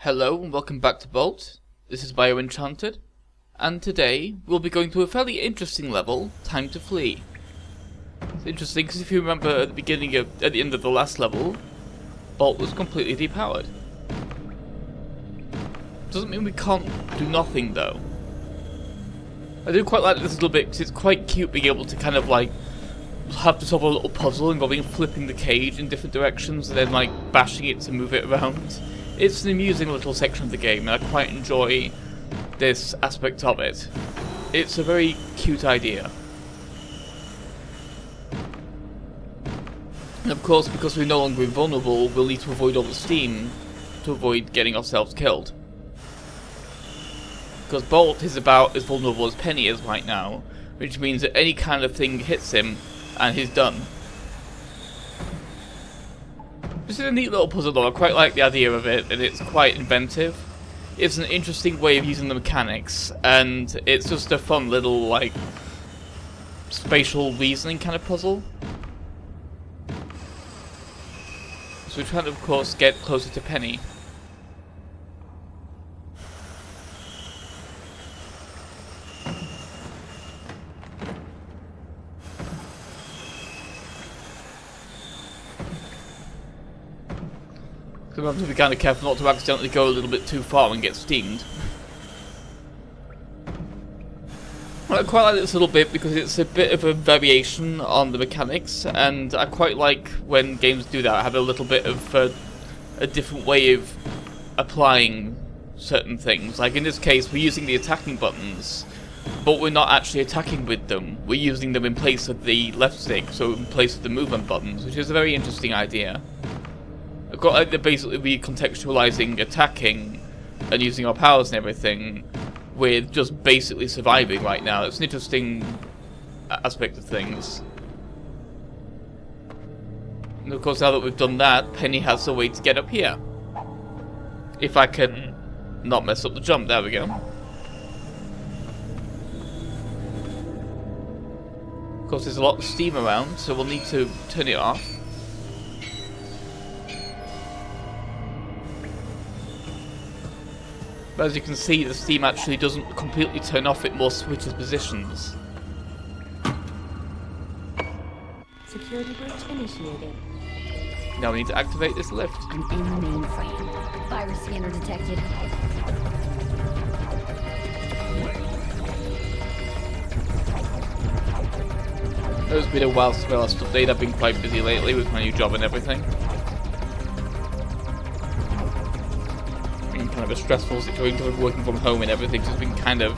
Hello and welcome back to Bolt. This is Bio Enchanted, and today we'll be going to a fairly interesting level, Time to Flee. It's interesting because if you remember at the end of the last level, Bolt was completely depowered. Doesn't mean we can't do nothing though. I do quite like this a little bit because it's quite cute being able to kind of like have to solve a little puzzle involving flipping the cage in different directions and then like bashing it to move it around. It's an amusing little section of the game, and I quite enjoy this aspect of it. It's a very cute idea. And of course, because we're no longer invulnerable, we'll need to avoid all the steam to avoid getting ourselves killed. Because Bolt is about as vulnerable as Penny is right now, which means that any kind of thing hits him, and he's done. This is a neat little puzzle though, I quite like the idea of it, and it's quite inventive. It's an interesting way of using the mechanics, and it's just a fun little, like, spatial reasoning kind of puzzle. So we're trying to, of course, get closer to Penny. So we have to be kind of careful not to accidentally go a little bit too far and get steamed. I quite like this little bit because it's a bit of a variation on the mechanics, and I quite like when games do that, have a little bit of a different way of applying certain things. Like in this case, we're using the attacking buttons, but we're not actually attacking with them. We're using them in place of the left stick, so in place of the movement buttons, which is a very interesting idea. I've got like, they're basically recontextualizing attacking and using our powers and everything with just basically surviving right now. It's an interesting aspect of things. And of course, now that we've done that, Penny has a way to get up here. If I can not mess up the jump, there we go. Of course, there's a lot of steam around, so we'll need to turn it off. But as you can see, the steam actually doesn't completely turn off, it more switches positions. Security breach initiated. Now we need to activate this lift. I'm in the mainframe. Virus scanner detected. It's been a while since my last update. I've been quite busy lately with my new job and everything. Kind of a stressful situation working from home and everything, so it's been kind of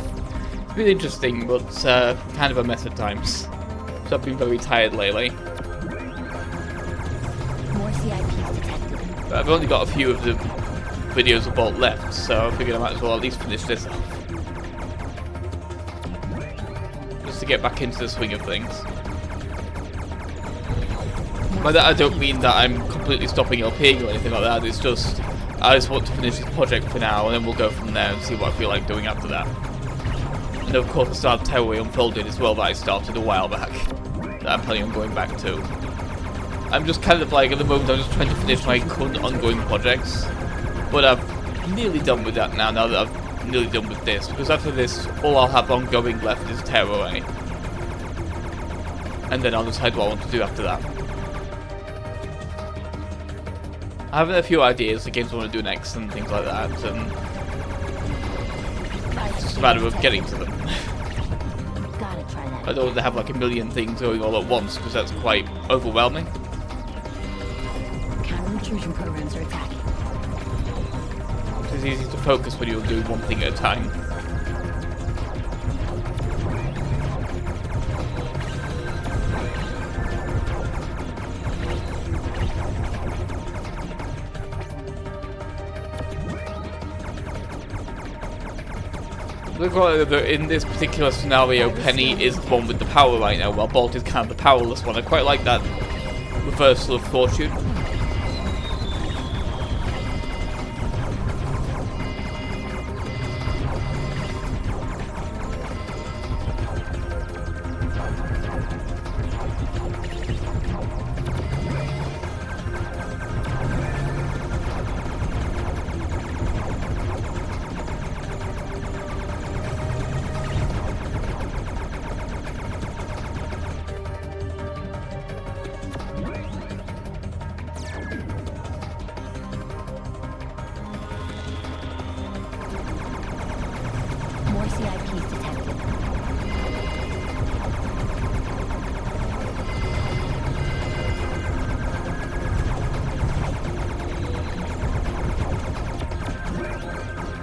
really interesting, but kind of a mess at times. So I've been very tired lately. More CIPs detected. But I've only got a few of the videos of Bolt left, so I figured I might as well at least finish this off. Just to get back into the swing of things. By that I don't mean that I'm completely stopping LPing or anything like that, it's just I just want to finish this project for now, and then we'll go from there and see what I feel like doing after that. And of course, the Star Terror Unfolded as well that I started a while back, that I'm planning on going back to. I'm just kind of like, at the moment, I'm just trying to finish my current ongoing projects, but I'm nearly done with that now that I'm nearly done with this, because after this, all I'll have ongoing left is Terror, and then I'll decide what I want to do after that. I have a few ideas, the games I want to do next and things like that, and it's just a matter of getting to them. Gotta try that. I don't want to have like a million things going all at once, because that's quite overwhelming. Counter-intrusion programs are attacking. It's easy to focus when you'll do one thing at a time. In this particular scenario, Penny is the one with the power right now, while Bolt is kind of the powerless one. I quite like that reversal of fortune. CIPs detected.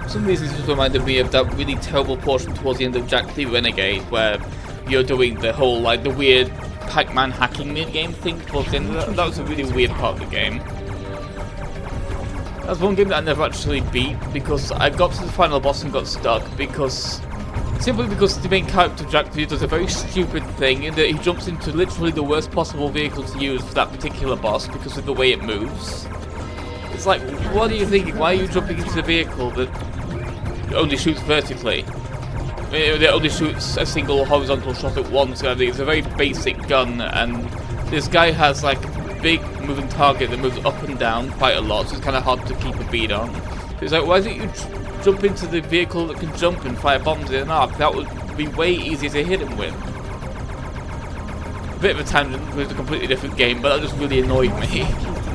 For some reason, this just reminded me of that really terrible portion towards the end of Jack the Renegade, where you're doing the whole, like, the weird Pac-Man hacking mid-game thing towards the end of that. That was a really weird part of the game. That was one game that I never actually beat, because I got to the final boss and got stuck, simply because the main character, Jack the, does a very stupid thing, in that he jumps into literally the worst possible vehicle to use for that particular boss, because of the way it moves. It's like, what are you thinking? Why are you jumping into the vehicle that only shoots vertically? It only shoots a single horizontal shot at once. It's a very basic gun, and this guy has like a big moving target that moves up and down quite a lot, so it's kind of hard to keep a beat on. It's like, why don't you jump into the vehicle that can jump and fire bombs in an arc? That would be way easier to hit him with. A bit of a tangent, because it's a completely different game, but that just really annoyed me.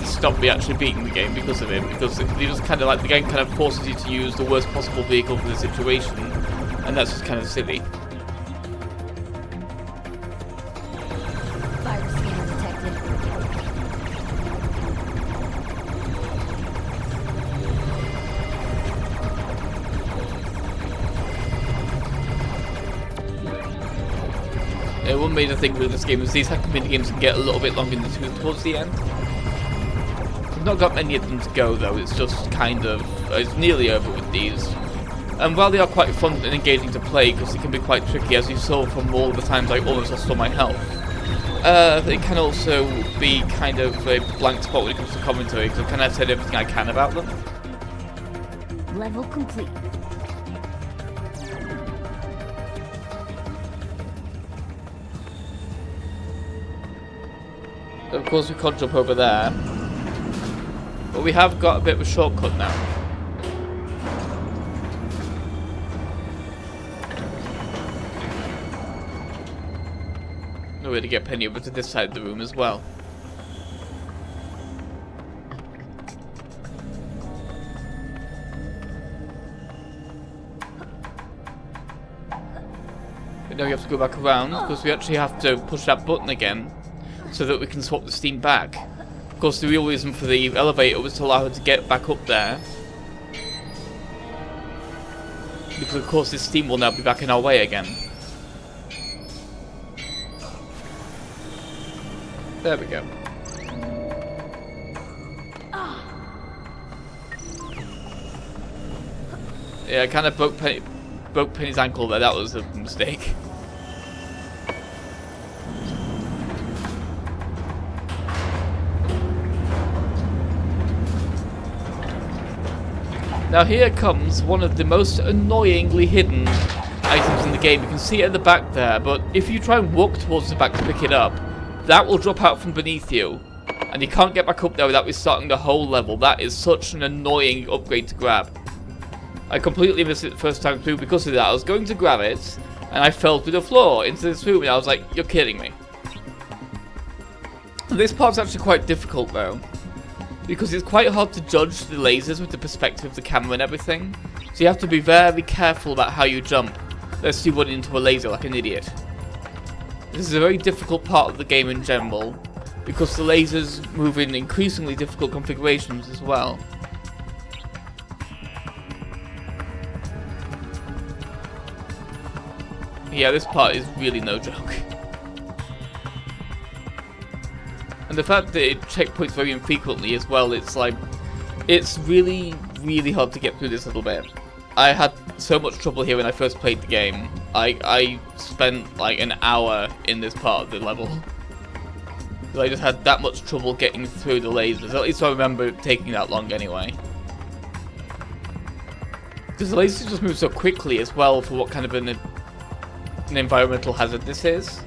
Stopped me actually beating the game because of it, because it just kind of like, the game kind of forces you to use the worst possible vehicle for the situation, and that's just kind of silly. Virus scanner detected. One major thing with this game is these hacking mini games can get a little bit long in the tooth towards the end. I've not got many of them to go though, it's just kind of, it's nearly over with these. And while they are quite fun and engaging to play, because they can be quite tricky, as you saw from all the times I almost lost all my health, they can also be kind of a blank spot when it comes to commentary, because I've kind of said everything I can about them. Level complete. Of course we can't jump over there, but we have got a bit of a shortcut now. No way to get Penny over to this side of the room as well. But now we have to go back around, because we actually have to push that button again, so that we can swap the steam back. Of course, the real reason for the elevator was to allow her to get back up there, because of course this steam will now be back in our way again. There we go. Yeah, I kind of broke Penny's ankle there. That was a mistake. Now here comes one of the most annoyingly hidden items in the game. You can see it at the back there, but if you try and walk towards the back to pick it up, that will drop out from beneath you, and you can't get back up there without restarting the whole level. That is such an annoying upgrade to grab. I completely missed it the first time through because of that. I was going to grab it, and I fell through the floor into this room, and I was like, you're kidding me. This part's actually quite difficult though, because it's quite hard to judge the lasers with the perspective of the camera and everything. So you have to be very careful about how you jump, lest you run into a laser like an idiot. This is a very difficult part of the game in general, because the lasers move in increasingly difficult configurations as well. Yeah, this part is really no joke. And the fact that it checkpoints very infrequently as well, it's like, it's really, really hard to get through this little bit. I had so much trouble here when I first played the game. I spent like an hour in this part of the level. I just had that much trouble getting through the lasers. At least I remember it taking that long anyway. Because the lasers just move so quickly as well for what kind of an environmental hazard this is.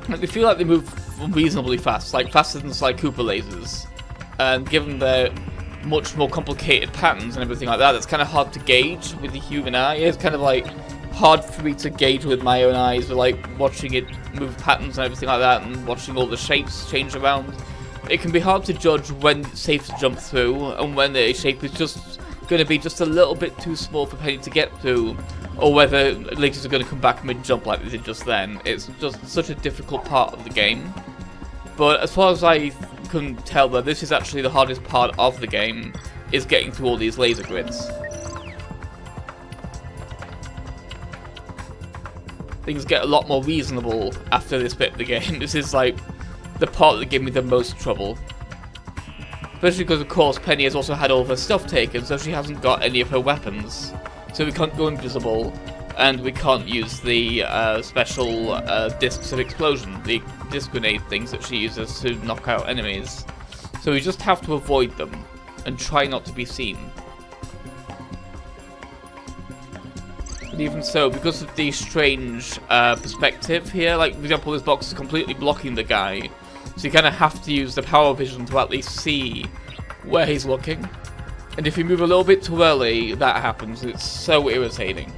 Like, they feel like they move reasonably fast, like faster than Sly Cooper lasers. And given their much more complicated patterns and everything like that, it's kind of hard to gauge with the human eye. It's kind of like hard for me to gauge with my own eyes, with like watching it move patterns and everything like that, and watching all the shapes change around. It can be hard to judge when it's safe to jump through and when a shape is just going to be just a little bit too small for Penny to get through, or whether lasers are going to come back mid-jump like they did just then. It's just such a difficult part of the game. But as far as I can tell, though, this is actually the hardest part of the game, is getting through all these laser grids. Things get a lot more reasonable after this bit of the game. This is like the part that gave me the most trouble. Especially because, of course, Penny has also had all of her stuff taken, so she hasn't got any of her weapons. So we can't go invisible, and we can't use the special discs of explosion, the disc grenade things that she uses to knock out enemies. So we just have to avoid them, and try not to be seen. But even so, because of the strange perspective here, like, for example, this box is completely blocking the guy, so you kind of have to use the power vision to at least see where he's looking. And if you move a little bit too early, that happens. It's so irritating.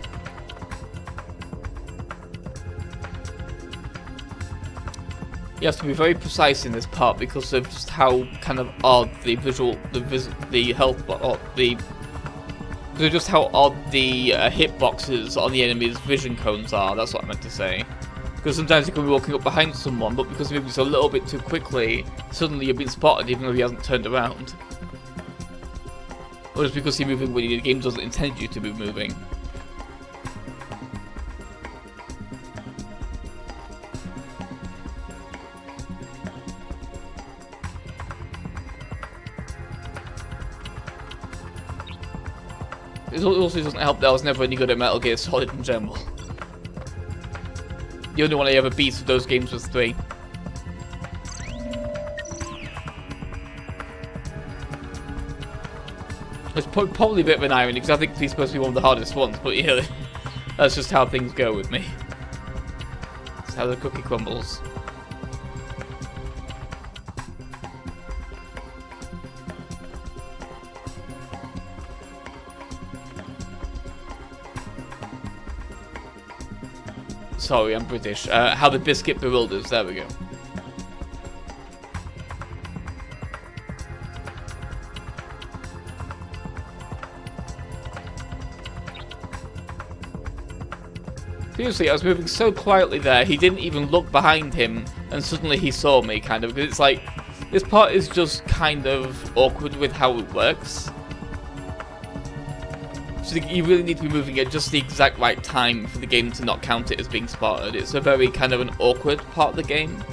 You have to be very precise in this part because of just how kind of odd the just how odd the hitboxes on the enemy's vision cones are. That's what I meant to say. Because sometimes you can be walking up behind someone, but because he moves a little bit too quickly, suddenly you've been spotted even though he hasn't turned around. Or just because you're moving when the game doesn't intend you to be moving. It also doesn't help that I was never any good at Metal Gear Solid in general. The only one I ever beat of those games was 3. It's probably a bit of an irony, because I think these are supposed to be one of the hardest ones, but yeah, that's just how things go with me. That's how the cookie crumbles. Sorry, I'm British. How the biscuit bewilders. There we go. Seriously, I was moving so quietly there, he didn't even look behind him, and suddenly he saw me, kind of. Because it's like, this part is just kind of awkward with how it works. So you really need to be moving at just the exact right time for the game to not count it as being spotted. It's a very kind of an awkward part of the game.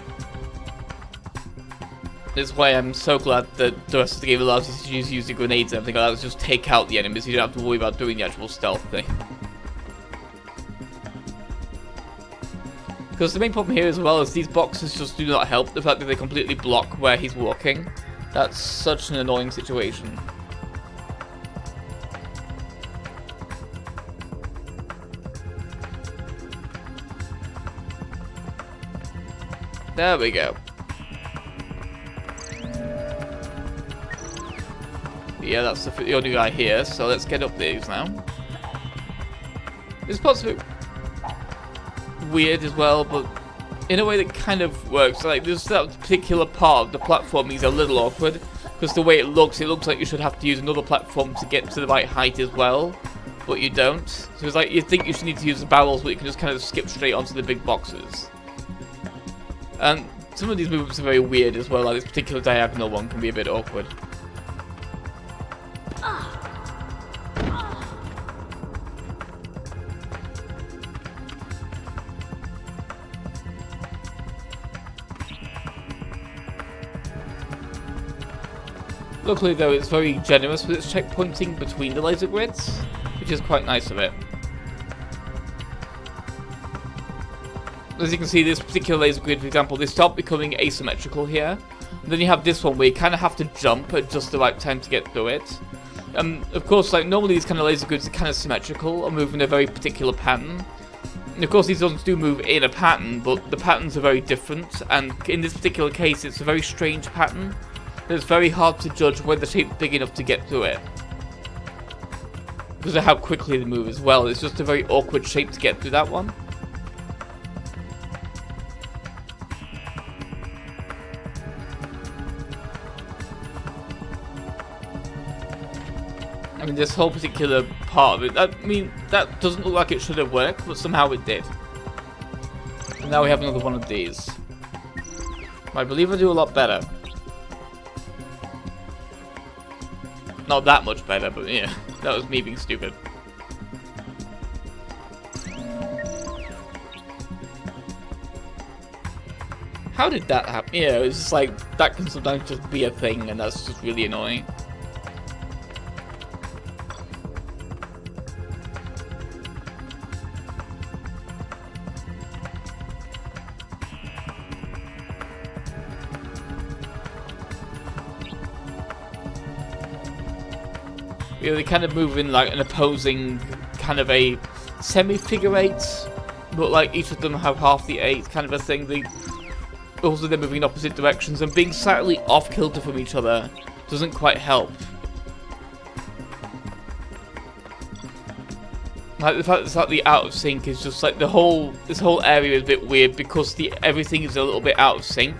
That's why I'm so glad that the rest of the game allows you to use the grenades and everything like that, to just take out the enemies, so you don't have to worry about doing the actual stealth thing. Because the main problem here as well is these boxes just do not help the fact that they completely block where he's walking. That's such an annoying situation. There we go. Yeah, that's the only guy here, so let's get up these now. This part's a bit weird as well, but in a way that kind of works. Like, there's that particular part of the platforming is a little awkward, because the way it looks like you should have to use another platform to get to the right height as well, but you don't. So it's like, you think you should need to use the barrels, but you can just kind of skip straight onto the big boxes. And some of these movements are very weird as well, like this particular diagonal one can be a bit awkward. Luckily though, it's very generous with its checkpointing between the laser grids, which is quite nice of it. As you can see, this particular laser grid, for example, they start becoming asymmetrical here. And then you have this one where you kind of have to jump at just the right time to get through it. Of course, like, normally these kind of laser grids are kind of symmetrical and move in a very particular pattern. And of course, these ones do move in a pattern, but the patterns are very different. And in this particular case, it's a very strange pattern. It's very hard to judge whether the shape's big enough to get through it. Because of how quickly they move as well. It's just a very awkward shape to get through that one. I mean, this whole particular part of it, I mean, that doesn't look like it should have worked, but somehow it did. And now we have another one of these. I believe I do a lot better. Not that much better, but yeah, that was me being stupid. How did that happen? Yeah, it's just like, that can sometimes just be a thing, and that's just really annoying. You know, they kind of move in like an opposing, kind of a semi-figure eight, but like each of them have half the eight kind of a thing. Also, they're moving in opposite directions, and being slightly off-kilter from each other doesn't quite help. Like the fact that it's slightly out of sync is just like this whole area is a bit weird because everything is a little bit out of sync.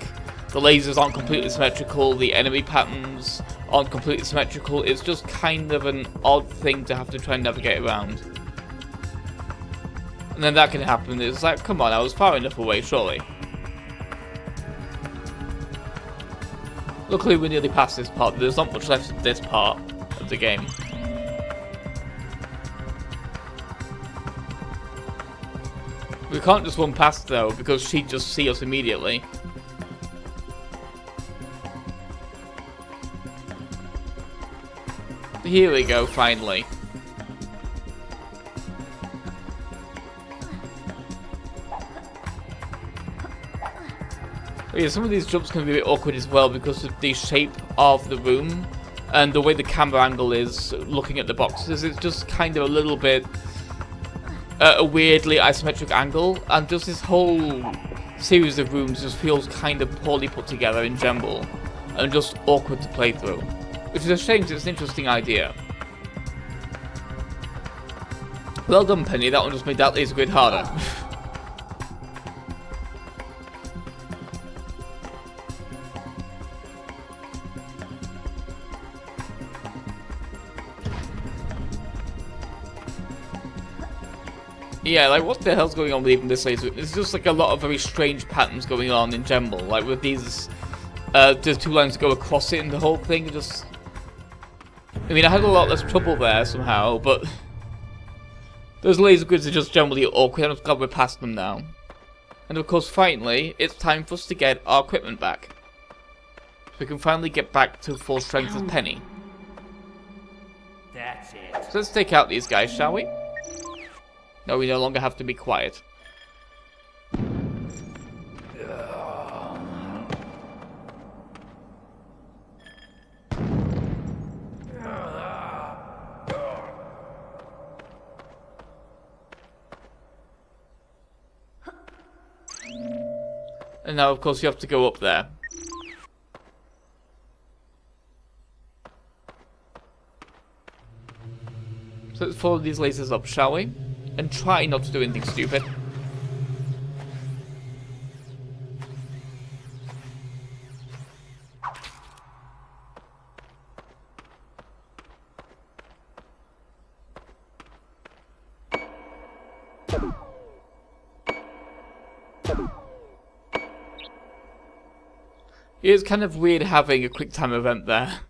The lasers aren't completely symmetrical, the enemy patterns aren't completely symmetrical. It's just kind of an odd thing to have to try and navigate around. And then that can happen. It's like, come on, I was far enough away, surely. Luckily, we're nearly past this part. There's not much left of this part of the game. We can't just run past, though, because she'd just see us immediately. Here we go, finally. Yeah, some of these jumps can be a bit awkward as well because of the shape of the room and the way the camera angle is looking at the boxes. It's just kind of a little bit a weirdly isometric angle, and just this whole series of rooms just feels kind of poorly put together in general and just awkward to play through. Which is a shame because it's an interesting idea. Well done, Penny. That one just made that laser grid harder. Yeah, like what the hell's going on with even this laser? It's just like a lot of very strange patterns going on in general. Like with these, there's two lines that go across it and the whole thing just... I mean, I had a lot less trouble there somehow, but those laser grids are just generally awkward. I'm glad we're past them now. And of course, finally, it's time for us to get our equipment back. So we can finally get back to full strength of Penny. That's it. So let's take out these guys, shall we? No, we no longer have to be quiet. And now, of course, you have to go up there. So let's follow these lasers up, shall we? And try not to do anything stupid. It's kind of weird having a quick time event there.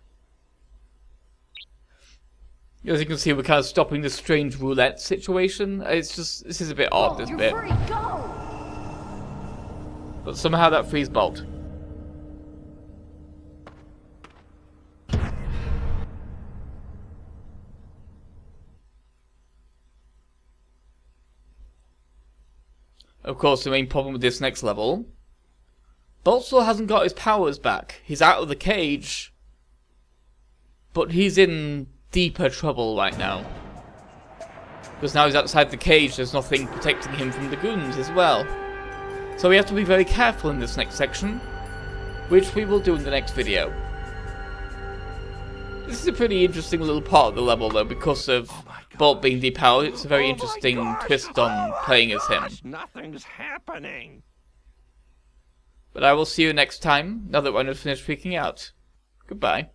As you can see, we're kind of stopping this strange roulette situation. It's just, this is a bit odd, this bit. Free, go! But somehow that frees Bolt. Of course, the main problem with this next level, Bolt still hasn't got his powers back. He's out of the cage, but he's in deeper trouble right now. Because now he's outside the cage, there's nothing protecting him from the goons as well. So we have to be very careful in this next section, which we will do in the next video. This is a pretty interesting little part of the level though, because of Bolt being depowered. It's a very interesting twist on playing as him. Nothing's happening. But I will see you next time, now that we're finished freaking out. Goodbye.